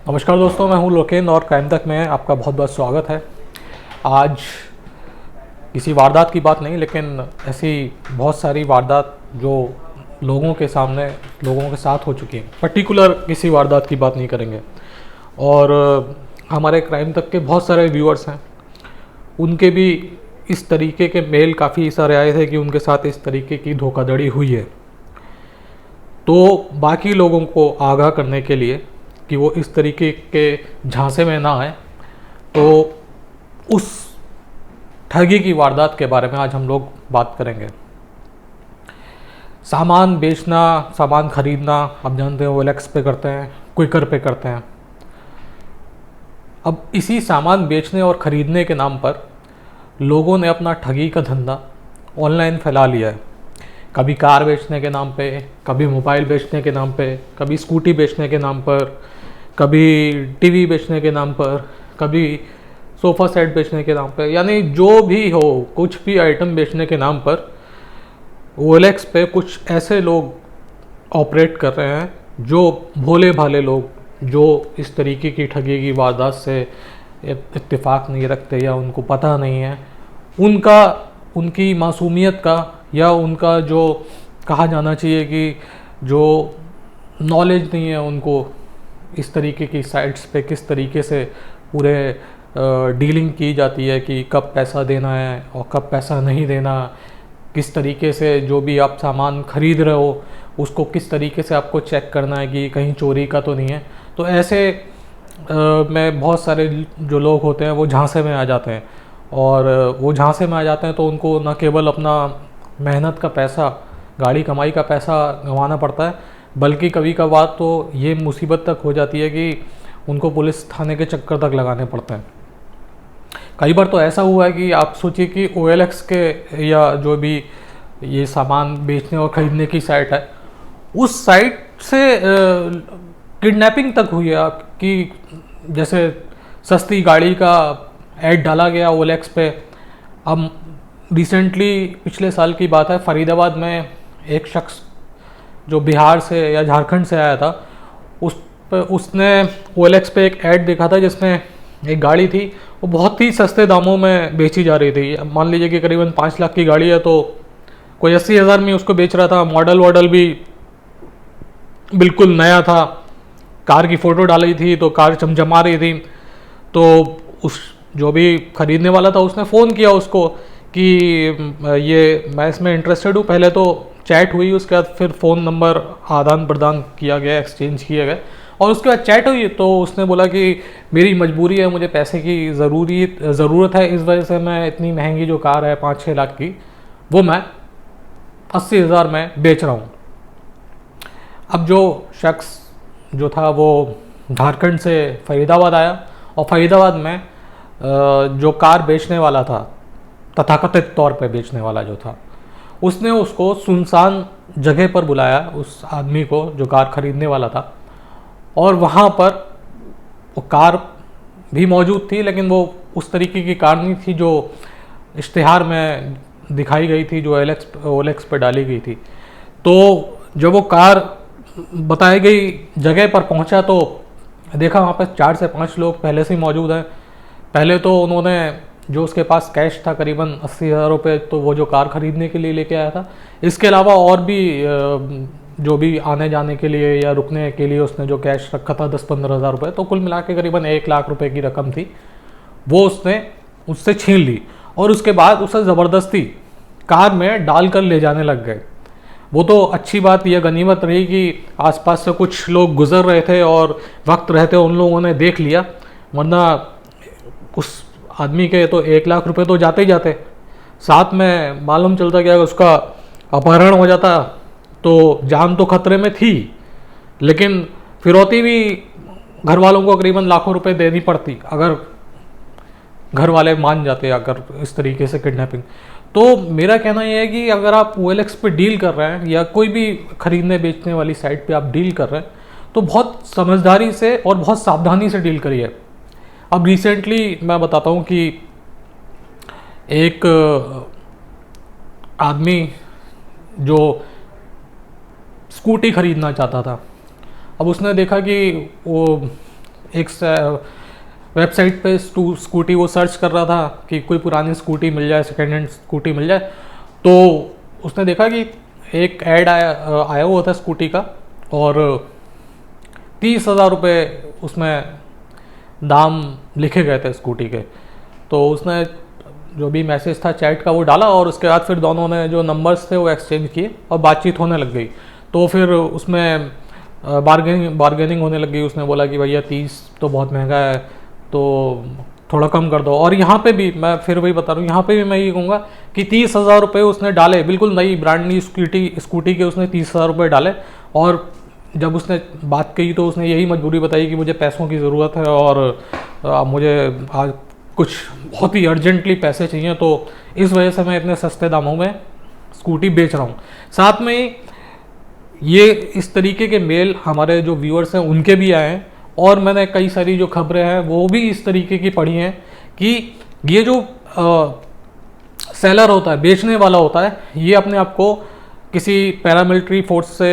नमस्कार दोस्तों, मैं हूं लोकेन और क्राइम तक में आपका बहुत बहुत स्वागत है। आज किसी वारदात की बात नहीं, लेकिन ऐसी बहुत सारी वारदात जो लोगों के सामने लोगों के साथ हो चुकी हैं। पर्टिकुलर किसी वारदात की बात नहीं करेंगे। और हमारे क्राइम तक के बहुत सारे व्यूअर्स हैं, उनके भी इस तरीके के मेल काफ़ी सारे आए थे कि उनके साथ इस तरीके की धोखाधड़ी हुई है। तो बाकी लोगों को आगाह करने के लिए कि वो इस तरीके के झांसे में ना आए, तो उस ठगी की वारदात के बारे में आज हम लोग बात करेंगे। सामान बेचना, सामान खरीदना, आप जानते हैं OLX पे करते हैं, क्विकर पे करते हैं। अब इसी सामान बेचने और ख़रीदने के नाम पर लोगों ने अपना ठगी का धंधा ऑनलाइन फैला लिया है। कभी कार बेचने के नाम पे, कभी मोबाइल बेचने के नाम पे, कभी स्कूटी बेचने के नाम पर, कभी टीवी बेचने के नाम पर, कभी सोफ़ा सेट बेचने के नाम पर, यानी जो भी हो, कुछ भी आइटम बेचने के नाम पर OLX पे कुछ ऐसे लोग ऑपरेट कर रहे हैं जो भोले भाले लोग, जो इस तरीके की ठगी की वारदात से इत्तेफाक नहीं रखते या उनको पता नहीं है, उनकी मासूमियत का या उनका जो कहा जाना चाहिए कि जो नॉलेज नहीं है उनको इस तरीके की साइट्स पे किस तरीके से पूरे डीलिंग की जाती है कि कब पैसा देना है और कब पैसा नहीं देना, किस तरीके से जो भी आप सामान खरीद रहे हो उसको किस तरीके से आपको चेक करना है कि कहीं चोरी का तो नहीं है। तो ऐसे में बहुत सारे जो लोग होते हैं वो झांसे में आ जाते हैं, और वो झांसे में आ जाते हैं तो उनको न केवल अपना मेहनत का पैसा, गाड़ी कमाई का पैसा गंवाना पड़ता है, बल्कि कभी कभार तो ये मुसीबत तक हो जाती है कि उनको पुलिस थाने के चक्कर तक लगाने पड़ते हैं। कई बार तो ऐसा हुआ है कि आप सोचिए कि OLX के या जो भी ये सामान बेचने और ख़रीदने की साइट है, उस साइट से किडनैपिंग तक हुई है। आपकी जैसे सस्ती गाड़ी का ऐड डाला गया OLX पे। अब रिसेंटली पिछले साल की बात है, फरीदाबाद में एक शख्स जो बिहार से या झारखंड से आया था, उसने OLX पे एक ऐड देखा था जिसमें एक गाड़ी थी, वो बहुत ही सस्ते दामों में बेची जा रही थी। मान लीजिए कि करीबन 5 लाख की गाड़ी है तो कोई 80,000 में उसको बेच रहा था। मॉडल भी बिल्कुल नया था, कार की फ़ोटो डाली थी तो कार चमचमा रही थी। तो उस जो भी ख़रीदने वाला था उसने फ़ोन किया उसको कि ये मैं इसमें इंटरेस्टेड हूँ। पहले तो चैट हुई, उसके बाद फिर फ़ोन नंबर आदान प्रदान किया गया, एक्सचेंज किया गया, और उसके बाद चैट हुई तो उसने बोला कि मेरी मजबूरी है, मुझे पैसे की ज़रूरत है, इस वजह से मैं इतनी महंगी जो कार है 5-6 लाख की, वो मैं 80,000 में बेच रहा हूँ। अब जो शख्स जो था वो झारखंड से फरीदाबाद आया, और फरीदाबाद में जो कार बेचने वाला था, तथाकथित तौर पे बेचने वाला जो था, उसने उसको सुनसान जगह पर बुलाया, उस आदमी को जो कार खरीदने वाला था, और वहाँ पर वो कार भी मौजूद थी, लेकिन वो उस तरीके की कार नहीं थी जो इश्तिहार में दिखाई गई थी, जो OLX पे डाली गई थी। तो जब वो कार बताई गई जगह पर पहुंचा तो देखा वहाँ पर 4 से 5 लोग पहले से ही मौजूद हैं। पहले तो उन्होंने जो उसके पास कैश था करीबन 80,000 रुपये, तो वो जो कार ख़रीदने के लिए लेके आया था। इसके अलावा और भी जो भी आने जाने के लिए या रुकने के लिए उसने जो कैश रखा था 10-15 हज़ार रुपये, तो कुल मिला के करीबन 1 लाख रुपए की रकम थी, वो उसने उससे छीन ली, और उसके बाद उसे ज़बरदस्ती कार में डाल कर ले जाने लग गए। वो तो अच्छी बात, यह गनीमत रही कि आसपास से कुछ लोग गुजर रहे थे और वक्त रहते उन लोगों ने देख लिया, वरना उस आदमी के तो 1 लाख रुपए तो जाते ही जाते, साथ में मालूम चलता कि अगर उसका अपहरण हो जाता तो जान तो खतरे में थी, लेकिन फिरौती भी घर वालों को करीबन लाखों रुपए देनी पड़ती अगर घर वाले मान जाते अगर इस तरीके से किडनैपिंग। तो मेरा कहना यह है कि अगर आप OLX पे डील कर रहे हैं या कोई भी खरीदने बेचने वाली साइट पे आप डील कर रहे हैं, तो बहुत समझदारी से और बहुत सावधानी से डील करिए। अब रिसेंटली मैं बताता हूँ कि एक आदमी जो स्कूटी खरीदना चाहता था, अब उसने देखा कि वो एक वेबसाइट पे स्कूटी वो सर्च कर रहा था कि कोई पुरानी स्कूटी मिल जाए, सेकेंड हैंड स्कूटी मिल जाए। तो उसने देखा कि एक ऐड आया हुआ था स्कूटी का, और 30,000 रुपये उसमें दाम लिखे गए थे स्कूटी के। तो उसने जो भी मैसेज था चैट का वो डाला, और उसके बाद फिर दोनों ने जो नंबर्स थे वो एक्सचेंज किए और बातचीत होने लग गई। तो फिर उसमें बार्गेनिंग होने लग गई। उसने बोला कि भैया 30 तो बहुत महंगा है, तो थोड़ा कम कर दो। और यहाँ पे भी मैं फिर वही बता रहा हूँ, यहाँ पे भी मैं ये कहूँगा कि 30,000 रुपये उसने डाले, बिल्कुल नई ब्रांड न्यू स्कूटी के उसने 30,000 रुपये डाले। और जब उसने बात कही तो उसने यही मजबूरी बताई कि मुझे पैसों की ज़रूरत है और मुझे आज कुछ बहुत ही अर्जेंटली पैसे चाहिए, तो इस वजह से मैं इतने सस्ते दामों में स्कूटी बेच रहा हूँ। साथ में ये इस तरीके के मेल हमारे जो व्यूअर्स हैं उनके भी आए हैं, और मैंने कई सारी जो खबरें हैं वो भी इस तरीके की पढ़ी हैं कि ये जो सेलर होता है, बेचने वाला होता है, ये अपने आप को किसी पैरामिलिट्री फोर्स से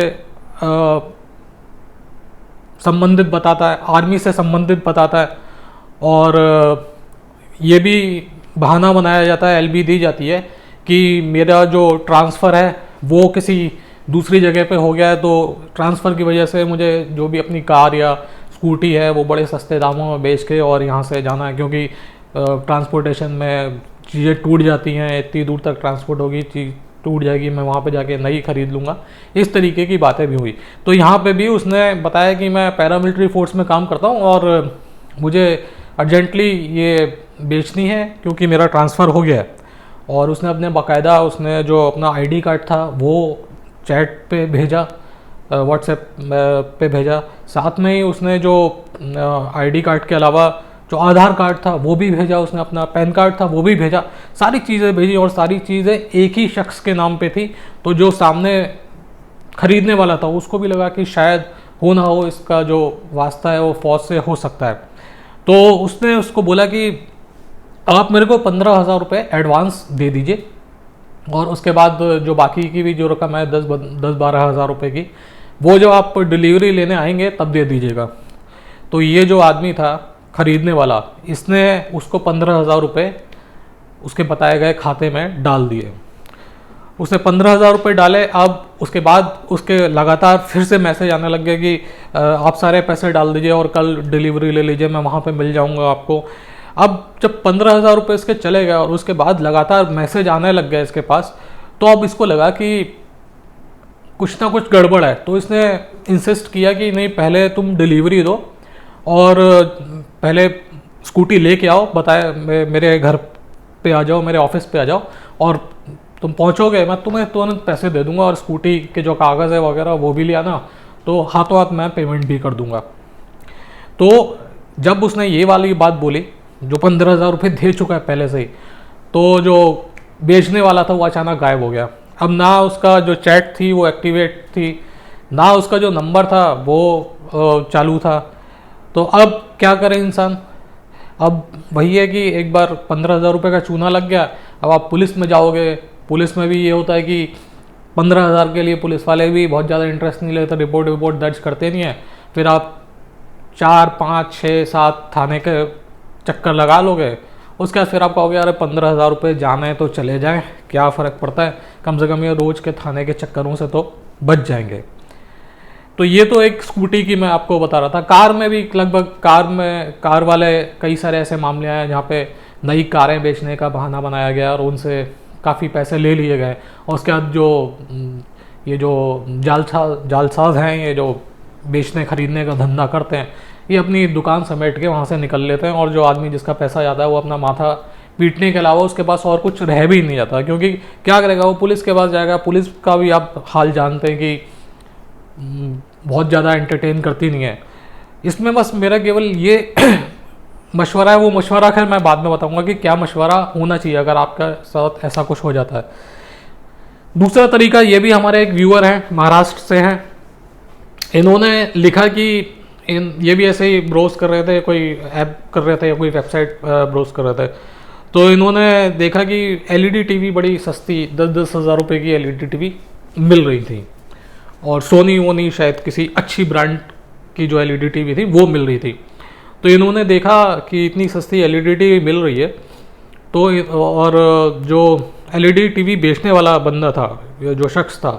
संबंधित बताता है, आर्मी से संबंधित बताता है, और ये भी बहाना बनाया जाता है, एलबी दी जाती है कि मेरा जो ट्रांसफ़र है वो किसी दूसरी जगह पे हो गया है, तो ट्रांसफ़र की वजह से मुझे जो भी अपनी कार या स्कूटी है वो बड़े सस्ते दामों में बेच के और यहाँ से जाना है, क्योंकि ट्रांसपोर्टेशन में चीज़ें टूट जाती हैं, इतनी दूर तक ट्रांसपोर्ट होगी, चीज़ टूट जाएगी, मैं वहाँ पे जाके नई खरीद लूँगा। इस तरीके की बातें भी हुई। तो यहाँ पे भी उसने बताया कि मैं पैरामिलिट्री फोर्स में काम करता हूँ और मुझे अर्जेंटली ये बेचनी है क्योंकि मेरा ट्रांसफ़र हो गया है। और उसने अपने बाकायदा उसने जो अपना आईडी कार्ड था वो चैट पे भेजा, व्हाट्सएप पे भेजा। साथ में ही उसने जो आईडी कार्ड के अलावा जो आधार कार्ड था वो भी भेजा, उसने अपना पैन कार्ड था वो भी भेजा, सारी चीज़ें भेजी, और सारी चीज़ें एक ही शख्स के नाम पे थी। तो जो सामने खरीदने वाला था उसको भी लगा कि शायद हो ना हो इसका जो वास्ता है वो फौज से हो सकता है। तो उसने उसको बोला कि आप मेरे को 15,000 रुपये एडवांस दे दीजिए, और उसके बाद जो बाकी की भी जो रकम है 10-12 हज़ार रुपये की, वो जो आप डिलीवरी लेने आएंगे तब दे दीजिएगा। तो ये जो आदमी था खरीदने वाला, इसने उसको 15,000 रुपये उसके बताए गए खाते में डाल दिए। उसने 15,000 रुपये डाले। अब उसके बाद उसके लगातार फिर से मैसेज आने लग गए कि आप सारे पैसे डाल दीजिए और कल डिलीवरी ले लीजिए, मैं वहाँ पे मिल जाऊँगा आपको। अब जब 15,000 रुपये इसके चले गए और उसके बाद लगातार मैसेज आने लग गए इसके पास, तो अब इसको लगा कि कुछ ना कुछ गड़बड़ है। तो इसने इंसिस्ट किया कि नहीं, पहले तुम डिलीवरी दो और पहले स्कूटी लेके आओ, बताए मेरे घर पे आ जाओ, मेरे ऑफिस पे आ जाओ, और तुम पहुंचोगे मैं तुम्हें तुरंत पैसे दे दूंगा, और स्कूटी के जो कागज़ है वगैरह वो भी ले आना, तो हाथों हाथ मैं पेमेंट भी कर दूंगा। तो जब उसने ये वाली बात बोली, जो 15,000 रुपये दे चुका है पहले से ही, तो जो बेचने वाला था वो अचानक गायब हो गया। अब ना उसका जो चैट थी वो एक्टिवेट थी, ना उसका जो नंबर था वो चालू था। तो अब क्या करे इंसान? अब वही है कि एक बार 15,000 रुपये का चूना लग गया, अब आप पुलिस में जाओगे, पुलिस में भी ये होता है कि 15,000 के लिए पुलिस वाले भी बहुत ज़्यादा इंटरेस्ट नहीं लेते, रिपोर्ट दर्ज करते नहीं है। फिर आप 4, 5, 6, 7 थाने के चक्कर लगा लोगे, उसके बाद फिर आप कहोगे अरे 15,000 रुपये जाना है तो चले जाएं, क्या फ़र्क पड़ता है, कम से कम ये रोज़ के थाने के चक्करों से तो बच जाएंगे। तो ये तो एक स्कूटी की मैं आपको बता रहा था। कार में भी लगभग कार वाले कई सारे ऐसे मामले आए जहाँ पे नई कारें बेचने का बहाना बनाया गया और उनसे काफ़ी पैसे ले लिए गए, और उसके बाद ये जो जालसाज हैं, ये जो बेचने खरीदने का धंधा करते हैं, ये अपनी दुकान समेट के वहाँ से निकल लेते हैं, और जो आदमी जिसका पैसा जाता है वो अपना माथा पीटने के अलावा उसके पास और कुछ रह भी नहीं जाता। क्योंकि क्या करेगा वो, पुलिस के पास जाएगा। पुलिस का भी आप हाल जानते हैं कि बहुत ज़्यादा एंटरटेन करती नहीं है। इसमें बस मेरा केवल ये मशवरा है, वो मशवरा खैर मैं बाद में बताऊंगा कि क्या मशवरा होना चाहिए अगर आपका साथ ऐसा कुछ हो जाता है। दूसरा तरीका, ये भी हमारे एक व्यूअर हैं, महाराष्ट्र से हैं, इन्होंने लिखा कि ये भी ऐसे ही ब्रोज कर रहे थे, कोई ऐप कर रहे थे या कोई वेबसाइट ब्रोज कर रहे थे, तो इन्होंने देखा कि एलईडी टीवी बड़ी सस्ती 10-10 हज़ार रुपये की एलईडी टीवी मिल रही थी, और सोनी शायद किसी अच्छी ब्रांड की जो एलईडी टीवी थी वो मिल रही थी। तो इन्होंने देखा कि इतनी सस्ती एलईडी टीवी मिल रही है, तो और जो एलईडी टीवी बेचने वाला बंदा था, जो शख्स था,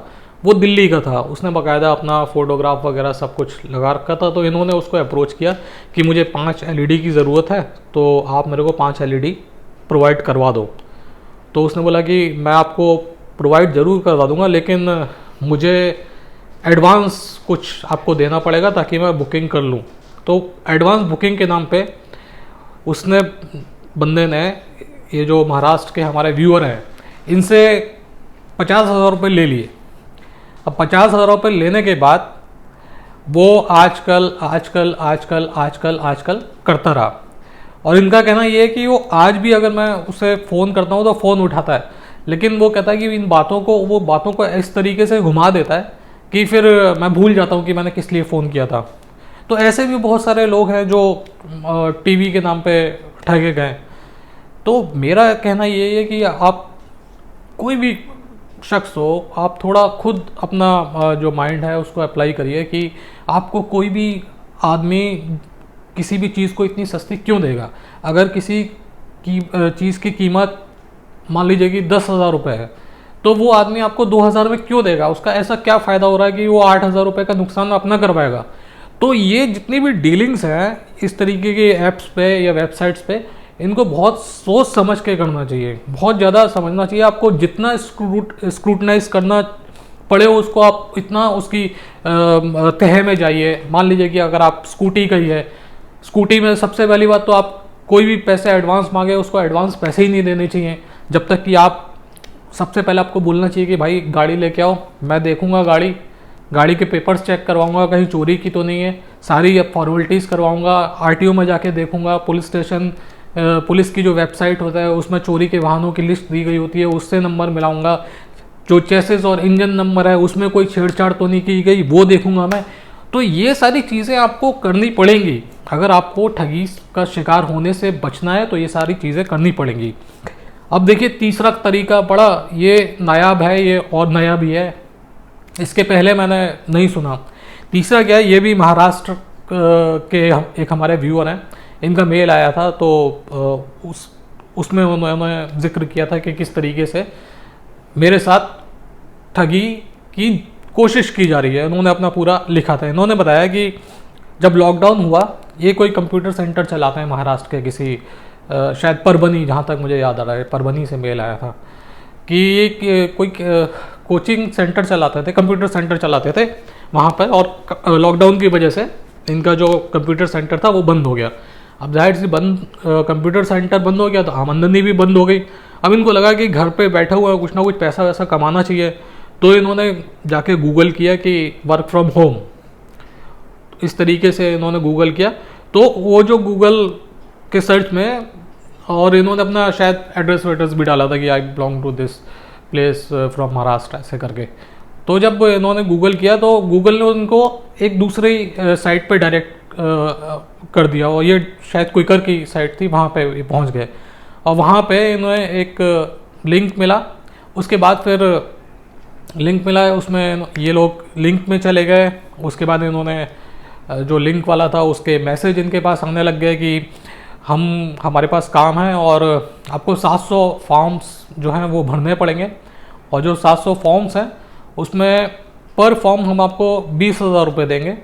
वो दिल्ली का था, उसने बाकायदा अपना फोटोग्राफ वगैरह सब कुछ लगा रखा था। तो इन्होंने उसको अप्रोच किया कि मुझे 5 एलईडी की ज़रूरत है, तो आप मेरे को 5 एलईडी प्रोवाइड करवा दो। तो उसने बोला कि मैं आपको प्रोवाइड ज़रूर करवा दूंगा, लेकिन मुझे एडवांस कुछ आपको देना पड़ेगा ताकि मैं बुकिंग कर लूँ। तो एडवांस बुकिंग के नाम पे उसने, बंदे ने, ये जो महाराष्ट्र के हमारे व्यूअर हैं, इनसे 50,000 रुपये ले लिए। अब 50,000 रुपये लेने के बाद वो आजकल आजकल आजकल आजकल आजकल करता रहा। और इनका कहना ये है कि वो आज भी अगर मैं उसे फ़ोन करता हूँ तो फ़ोन उठाता है, लेकिन वो कहता है कि इन बातों को, वो बातों को इस तरीके से घुमा देता है कि फिर मैं भूल जाता हूँ कि मैंने किस लिए फ़ोन किया था। तो ऐसे भी बहुत सारे लोग हैं जो टीवी के नाम पे ठगे गए। तो मेरा कहना ये है कि आप, कोई भी शख्स हो, आप थोड़ा खुद अपना जो माइंड है उसको अप्लाई करिए कि आपको कोई भी आदमी किसी भी चीज़ को इतनी सस्ती क्यों देगा। अगर किसी की चीज़ की कीमत मान लीजिए कि 10,000 रुपये है, तो वो आदमी आपको 2,000 में क्यों देगा? उसका ऐसा क्या फ़ायदा हो रहा है कि वो 8,000 रुपये का नुकसान अपना करवाएगा? तो ये जितनी भी डीलिंग्स हैं इस तरीके के ऐप्स पे या वेबसाइट्स पे, इनको बहुत सोच समझ के करना चाहिए, बहुत ज़्यादा समझना चाहिए। आपको जितना स्क्रूटनाइज करना पड़े उसको आप इतना उसकी तह में जाइए। मान लीजिए कि अगर आप स्कूटी का ही है, स्कूटी में सबसे पहली बात तो आप कोई भी पैसे एडवांस मांगे उसको एडवांस पैसे ही नहीं देने चाहिए, जब तक कि आप, सबसे पहले आपको बोलना चाहिए कि भाई गाड़ी लेके आओ, मैं देखूंगा गाड़ी के पेपर्स चेक करवाऊंगा, कहीं चोरी की तो नहीं है, सारी फॉर्मेलिटीज़ करवाऊंगा, आरटीओ में जाके देखूंगा, पुलिस स्टेशन, पुलिस की जो वेबसाइट होता है उसमें चोरी के वाहनों की लिस्ट दी गई होती है, उससे नंबर मिलाऊंगा, जो चेसिस और इंजन नंबर है उसमें कोई छेड़छाड़ तो नहीं की गई वो देखूंगा मैं। तो ये सारी चीज़ें आपको करनी पड़ेंगी अगर आपको ठगी का शिकार होने से बचना है, तो ये सारी चीज़ें करनी पड़ेंगी। अब देखिए तीसरा तरीका बड़ा ये नायाब है, ये और नया भी है, इसके पहले मैंने नहीं सुना। तीसरा क्या है, ये भी महाराष्ट्र के एक हमारे व्यूअर हैं, इनका मेल आया था, तो उसमें उन्होंने जिक्र किया था कि किस तरीके से मेरे साथ ठगी की कोशिश की जा रही है। उन्होंने अपना पूरा लिखा था। इन्होंने बताया कि जब लॉकडाउन हुआ, ये कोई कंप्यूटर सेंटर चलाते हैं महाराष्ट्र के किसी, शायद परभनी, जहाँ तक मुझे याद आ रहा है परभनी से मेल आया था कि ये कोई कोचिंग सेंटर चलाते थे, कंप्यूटर सेंटर चलाते थे वहाँ पर, और लॉकडाउन की वजह से इनका जो कंप्यूटर सेंटर था वो बंद हो गया। अब जाहिर सी कंप्यूटर सेंटर बंद हो गया तो आमदनी भी बंद हो गई। अब इनको लगा कि घर पे बैठा हुआ कुछ ना कुछ पैसा वैसा कमाना चाहिए, तो इन्होंने जाके गूगल किया कि वर्क फ्रॉम होम, इस तरीके से इन्होंने गूगल किया। तो वो जो गूगल के सर्च में, और इन्होंने अपना शायद एड्रेस वेड्रेस भी डाला था कि I belong to this place from Maharashtra ऐसे करके। तो जब इन्होंने गूगल किया तो गूगल ने उनको एक दूसरी साइट पे डायरेक्ट कर दिया, और ये शायद क्विकर की साइट थी, वहाँ पे पहुँच गए। और वहाँ पे इन्हें एक लिंक मिला, उसके बाद फिर लिंक मिला, उसमें ये लोग लिंक में चले गए। उसके बाद इन्होंने जो लिंक वाला था उसके मैसेज इनके पास आने लग गए कि हमारे पास काम है और आपको 700 फॉर्म्स जो हैं वो भरने पड़ेंगे, और जो 700 फॉर्म्स हैं उसमें पर फॉर्म हम आपको 20,000 रुपये देंगे,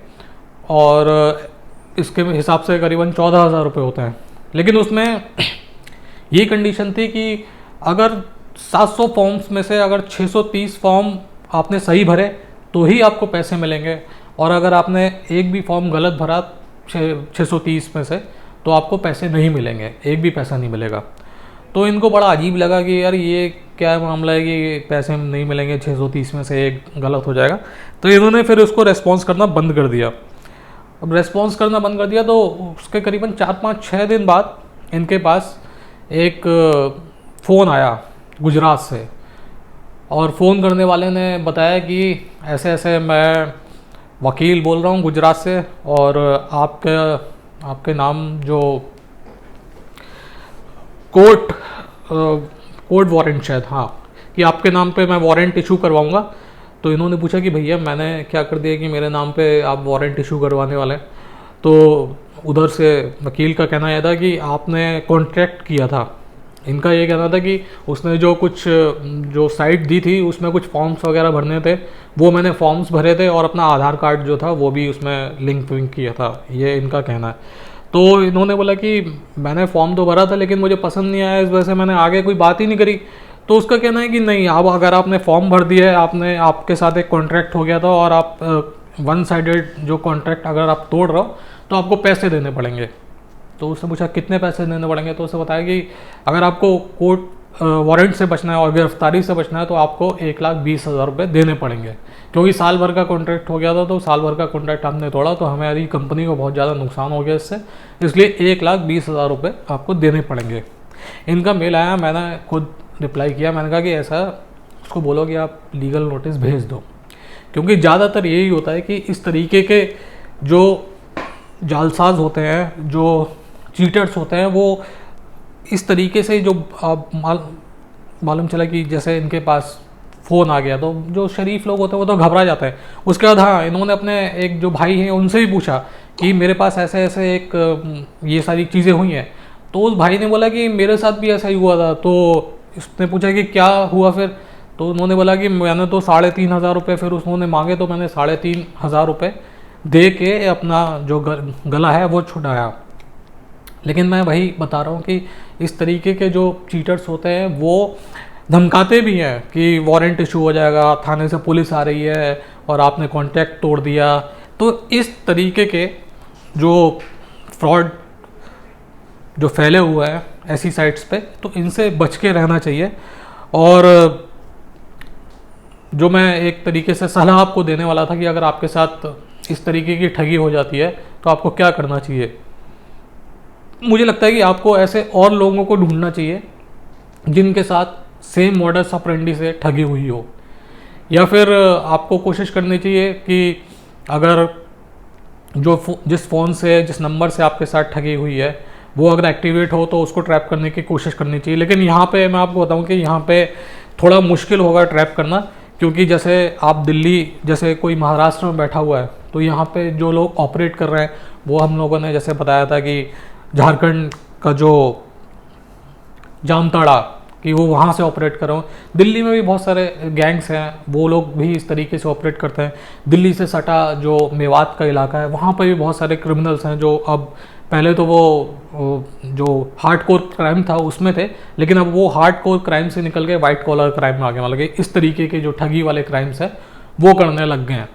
और इसके हिसाब से करीबन 14,000 रुपये होते हैं। लेकिन उसमें ये कंडीशन थी कि अगर 700 फॉर्म्स में से अगर 630 फॉर्म आपने सही भरे तो ही आपको पैसे मिलेंगे, और अगर आपने एक भी फॉर्म गलत भरा 630 में से तो आपको पैसे नहीं मिलेंगे, एक भी पैसा नहीं मिलेगा। तो इनको बड़ा अजीब लगा कि यार ये क्या मामला है कि पैसे नहीं मिलेंगे, 630 में से एक गलत हो जाएगा। तो इन्होंने फिर उसको रेस्पॉन्स करना बंद कर दिया। अब रेस्पॉन्स करना बंद कर दिया तो उसके करीबन 4-5-6 दिन बाद इनके पास एक फ़ोन आया गुजरात से, और फ़ोन करने वाले ने बताया कि ऐसे ऐसे मैं वकील बोल रहा हूँ गुजरात से, और आपके नाम जो कोर्ट वारंट शायद, हाँ, कि आपके नाम पे मैं वारंट इशू करवाऊँगा। तो इन्होंने पूछा कि भैया मैंने क्या कर दिया कि मेरे नाम पे आप वारंट इशू करवाने वाले हैं? तो उधर से वकील का कहना यह था कि आपने कॉन्ट्रैक्ट किया था। इनका ये कहना था कि उसने जो कुछ जो साइट दी थी उसमें कुछ फॉर्म्स वगैरह भरने थे, वो मैंने फॉर्म्स भरे थे और अपना आधार कार्ड जो था वो भी उसमें लिंक विंक किया था, ये इनका कहना है। तो इन्होंने बोला कि मैंने फॉर्म तो भरा था लेकिन मुझे पसंद नहीं आया, इस वजह से मैंने आगे कोई बात ही नहीं करी। तो उसका कहना है कि नहीं, अब अगर आपने फॉर्म भर दिया है, आपने आपके साथ एक कॉन्ट्रैक्ट हो गया था और आप वन साइडेड जो कॉन्ट्रैक्ट अगर आप तोड़ रहे हो तो आपको पैसे देने पड़ेंगे। तो उसने पूछा कितने पैसे देने पड़ेंगे, तो उसे बताया कि अगर आपको कोर्ट वारंट से बचना है और गिरफ्तारी से बचना है तो आपको 1,20,000 रुपये देने पड़ेंगे। क्योंकि साल भर का कॉन्ट्रैक्ट हो गया था, तो साल भर का कॉन्ट्रैक्ट हमने तोड़ा तो हमारी कंपनी को बहुत ज़्यादा नुकसान हो गया इससे, इसलिए 1,20,000 रुपये आपको देने पड़ेंगे। इनका मेल आया, मैंने खुद रिप्लाई किया, मैंने कहा कि ऐसा उसको बोलो कि आप लीगल नोटिस भेज दो। क्योंकि ज़्यादातर यही होता है कि इस तरीके के जो जालसाज होते हैं, जो चीटर्स होते हैं, वो इस तरीके से जो मालूम चला कि जैसे इनके पास फ़ोन आ गया तो जो शरीफ लोग होते हैं वो तो घबरा जाते हैं। उसके बाद हाँ, इन्होंने अपने एक जो भाई हैं उनसे भी पूछा कि मेरे पास ऐसे ऐसे एक ये सारी चीज़ें हुई हैं। तो उस भाई ने बोला कि मेरे साथ भी ऐसा ही हुआ था। तो उसने पूछा कि क्या हुआ फिर, तो उन्होंने बोला कि मैंने तो 3,500 रुपये फिर उन्होंने मांगे तो मैंने 3,500 रुपये दे के अपना जो गला है वो छुड़ाया। लेकिन मैं वही बता रहा हूँ कि इस तरीके के जो चीटर्स होते हैं वो धमकाते भी हैं कि वारंट इशू हो जाएगा, थाने से पुलिस आ रही है और आपने कॉन्ट्रैक्ट तोड़ दिया। तो इस तरीके के जो फ्रॉड जो फैले हुए हैं ऐसी साइट्स पे, तो इनसे बच के रहना चाहिए। और जो मैं एक तरीके से सलाह आपको देने वाला था कि अगर आपके साथ इस तरीके की ठगी हो जाती है तो आपको क्या करना चाहिए, मुझे लगता है कि आपको ऐसे और लोगों को ढूंढना चाहिए जिनके साथ सेम मॉडस ऑपरेंडी से ठगी हुई हो, या फिर आपको कोशिश करनी चाहिए कि अगर जिस फ़ोन से जिस नंबर से आपके साथ ठगी हुई है वो अगर एक्टिवेट हो तो उसको ट्रैप करने की कोशिश करनी चाहिए। लेकिन यहाँ पे मैं आपको बताऊँ कि यहाँ पे थोड़ा मुश्किल होगा ट्रैप करना, क्योंकि जैसे आप दिल्ली जैसे कोई महाराष्ट्र में बैठा हुआ है तो यहाँ पे जो लोग ऑपरेट कर रहे हैं वो हम लोगों ने जैसे बताया था कि झारखंड का जो जामताड़ा कि वो वहाँ से ऑपरेट कर रहा हूँ। दिल्ली में भी बहुत सारे गैंग्स हैं, वो लोग भी इस तरीके से ऑपरेट करते हैं। दिल्ली से सटा जो मेवात का इलाका है वहाँ पर भी बहुत सारे क्रिमिनल्स हैं जो अब, पहले तो वो जो हार्डकोर क्राइम था उसमें थे, लेकिन अब वो हार्डकोर क्राइम से निकल के वाइट कॉलर क्राइम में आगे वाले गए। इस तरीके के जो ठगी वाले क्राइम्स हैं वो करने लग गए हैं।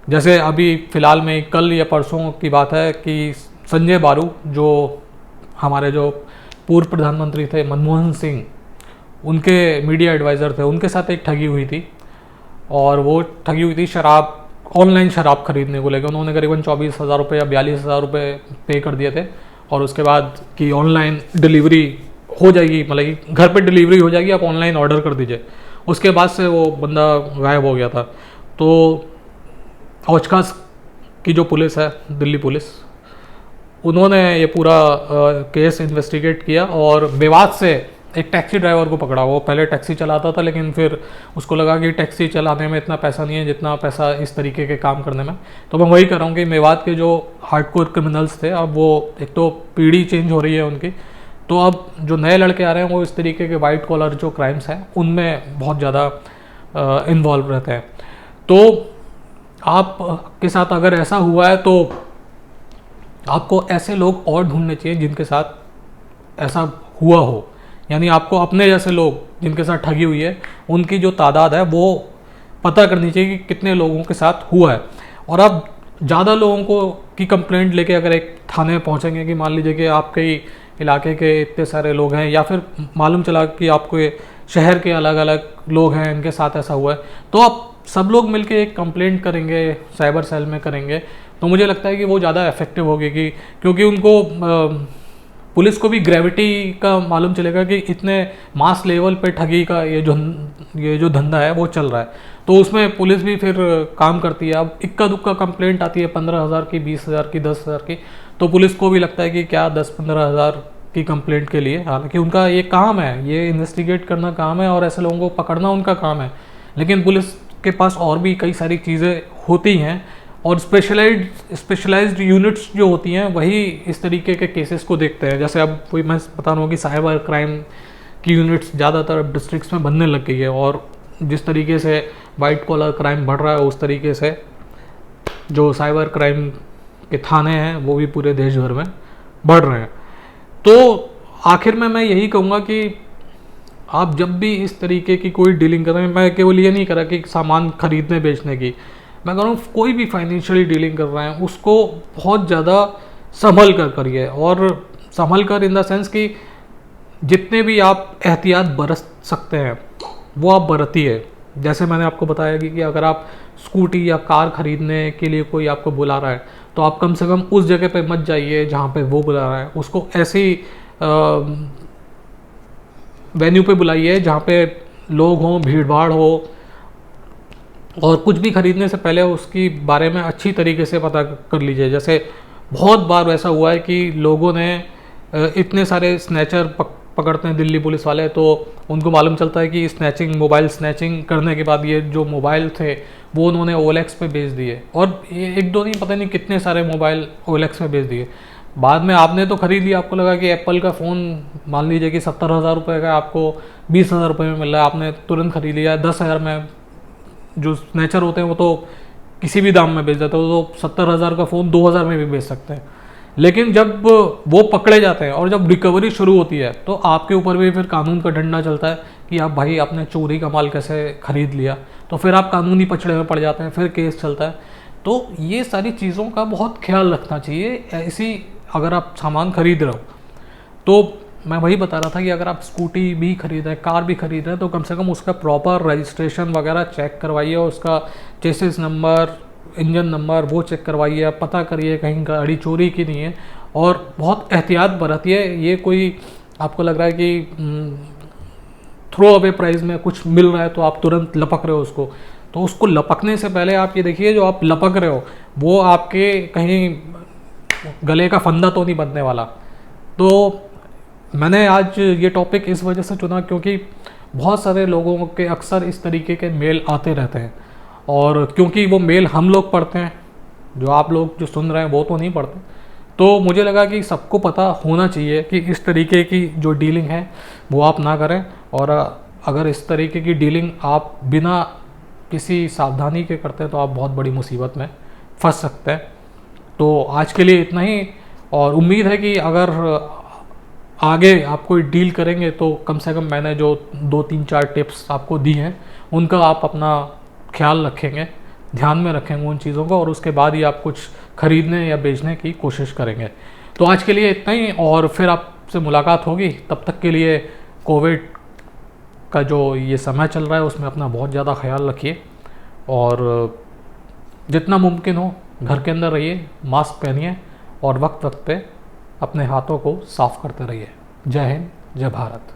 जैसे अभी फ़िलहाल में कल या परसों की बात है कि संजय बारू जो हमारे जो पूर्व प्रधानमंत्री थे मनमोहन सिंह, उनके मीडिया एडवाइज़र थे, उनके साथ एक ठगी हुई थी। और वो ठगी हुई थी शराब, ऑनलाइन शराब खरीदने को लेकर। उन्होंने करीबन 24,000 रुपये या 42,000 रुपये पे कर दिए थे और उसके बाद कि ऑनलाइन डिलीवरी हो जाएगी, मतलब कि घर पे डिलीवरी हो जाएगी, आप ऑनलाइन ऑर्डर कर दीजिए। उसके बाद से वो बंदा गायब हो गया था। तो औचकास की जो पुलिस है, दिल्ली पुलिस, उन्होंने ये पूरा केस इन्वेस्टिगेट किया और मेवात से एक टैक्सी ड्राइवर को पकड़ा। वो पहले टैक्सी चलाता था लेकिन फिर उसको लगा कि टैक्सी चलाने में इतना पैसा नहीं है जितना पैसा इस तरीके के काम करने में। तो मैं वही कर रहा हूँ कि मेवात के जो हार्डकोर क्रिमिनल्स थे, अब वो एक तो पीढ़ी चेंज हो रही है उनकी, तो अब जो नए लड़के आ रहे हैं वो इस तरीके के वाइट कॉलर जो क्राइम्स हैं उनमें बहुत ज़्यादा इन्वॉल्व रहते हैं। तो आप के साथ अगर ऐसा हुआ है तो आपको ऐसे लोग और ढूंढने चाहिए जिनके साथ ऐसा हुआ हो, यानी आपको अपने जैसे लोग जिनके साथ ठगी हुई है उनकी जो तादाद है वो पता करनी चाहिए कि कितने लोगों के साथ हुआ है। और आप ज़्यादा लोगों को की कंप्लेंट लेके अगर एक थाने में पहुंचेंगे कि मान लीजिए कि आपके ही इलाके के इतने सारे लोग हैं, या फिर मालूम चला कि आपके शहर के अलग अलग लोग हैं इनके साथ ऐसा हुआ है, तो आप सब लोग मिलके एक कंप्लेंट करेंगे, साइबर सेल में करेंगे, तो मुझे लगता है कि वो ज़्यादा इफेक्टिव होगी कि क्योंकि उनको पुलिस को भी ग्रेविटी का मालूम चलेगा कि इतने मास लेवल पे ठगी का ये जो धंधा है वो चल रहा है। तो उसमें पुलिस भी फिर काम करती है। अब इक्का दुक्का कंप्लेंट आती है 15,000 की, 20,000 की, 10,000 की, तो पुलिस को भी लगता है कि क्या 10-15,000 की कंप्लेंट के लिए, हालांकि उनका ये काम है, ये इन्वेस्टिगेट करना काम है और ऐसे लोगों को पकड़ना उनका काम है। लेकिन पुलिस के पास और भी कई सारी चीज़ें होती हैं और स्पेशलाइज्ड यूनिट्स जो होती हैं वही इस तरीके के केसेस को देखते हैं। जैसे अब कोई मैं बता रहा हूँ कि साइबर क्राइम की यूनिट्स ज़्यादातर अब डिस्ट्रिक्ट्स में बनने लग गई है, और जिस तरीके से वाइट कॉलर क्राइम बढ़ रहा है उस तरीके से जो साइबर क्राइम के थाने हैं वो भी पूरे देश भर में बढ़ रहे हैं। तो आखिर में मैं यही कहूँगा कि आप जब भी इस तरीके की कोई डीलिंग कर रहे हैं, मैं केवल ये नहीं कर रहा कि सामान खरीदने बेचने की, मैं कह रहा हूँ कोई भी फाइनेंशियली डीलिंग कर रहे हैं उसको बहुत ज़्यादा संभल कर करिए, और संभल कर इन द सेंस कि जितने भी आप एहतियात बरत सकते हैं वो आप बरतिए। जैसे मैंने आपको बताया कि अगर आप स्कूटी या कार खरीदने के लिए कोई आपको बुला रहा है तो आप कम से कम उस जगह पे मत जाइए जहाँ पे वो बुला रहा है, उसको ऐसी वेन्यू पे बुलाइए जहाँ पे लोग हों, भीड़ भाड़ हो, और कुछ भी खरीदने से पहले उसकी बारे में अच्छी तरीके से पता कर लीजिए। जैसे बहुत बार ऐसा हुआ है कि लोगों ने इतने सारे स्नैचर पकड़ते हैं दिल्ली पुलिस वाले, तो उनको मालूम चलता है कि स्नैचिंग, मोबाइल स्नैचिंग करने के बाद ये जो मोबाइल थे वो उन्होंने OLX पे बेच दिए, और एक दो नहीं पता नहीं कितने सारे मोबाइल OLX पे बेच दिए। बाद में आपने तो खरीद लिया, आपको लगा कि एप्पल का फ़ोन मान लीजिए कि 70,000 रुपये का आपको 20,000 रुपये में मिल रहा है, आपने तुरंत खरीद लिया। 10,000 में जो स्नैचर होते हैं वो तो किसी भी दाम में बेच देते हैं, वो तो 70,000 का फ़ोन 2,000 में भी बेच सकते हैं। लेकिन जब वो पकड़े जाते हैं और जब रिकवरी शुरू होती है तो आपके ऊपर भी फिर कानून का डंडा चलता है कि आप भाई आपने चोरी का माल कैसे खरीद लिया, तो फिर आप कानूनी पछड़े में पड़ जाते हैं, फिर केस चलता है। तो ये सारी चीज़ों का बहुत ख्याल रखना चाहिए ऐसी अगर आप सामान खरीद रहे हो। तो मैं वही बता रहा था कि अगर आप स्कूटी भी खरीद रहे हैं, कार भी खरीद रहे हैं, तो कम से कम उसका प्रॉपर रजिस्ट्रेशन वगैरह चेक करवाइए, उसका चेसिस नंबर, इंजन नंबर वो चेक करवाइए, आप पता करिए कहीं गाड़ी चोरी की नहीं है, और बहुत एहतियात बरतिए। ये कोई आपको लग रहा है कि थ्रो अवे प्राइस में कुछ मिल रहा है तो आप तुरंत लपक रहे हो उसको, तो उसको लपकने से पहले आप ये देखिए जो आप लपक रहे हो वो आपके कहीं गले का फंदा तो नहीं बनने वाला। तो मैंने आज ये टॉपिक इस वजह से चुना क्योंकि बहुत सारे लोगों के अक्सर इस तरीके के मेल आते रहते हैं, और क्योंकि वो मेल हम लोग पढ़ते हैं, जो आप लोग जो सुन रहे हैं वो तो नहीं पढ़ते, तो मुझे लगा कि सबको पता होना चाहिए कि इस तरीके की जो डीलिंग है वो आप ना करें। और अगर इस तरीके की डीलिंग आप बिना किसी सावधानी के करते हैं तो आप बहुत बड़ी मुसीबत में फंस सकते हैं। तो आज के लिए इतना ही, और उम्मीद है कि अगर आगे आप कोई डील करेंगे तो कम से कम मैंने जो 2-3-4 टिप्स आपको दी हैं उनका आप अपना ख्याल रखेंगे, ध्यान में रखेंगे उन चीज़ों को, और उसके बाद ही आप कुछ खरीदने या बेचने की कोशिश करेंगे। तो आज के लिए इतना ही, और फिर आपसे मुलाकात होगी। तब तक के लिए कोविड का जो ये समय चल रहा है उसमें अपना बहुत ज़्यादा ख्याल रखिए, और जितना मुमकिन हो घर के अंदर रहिए, मास्क पहनिए, और वक्त वक्त पे अपने हाथों को साफ करते रहिए। जय हिंद, जय भारत।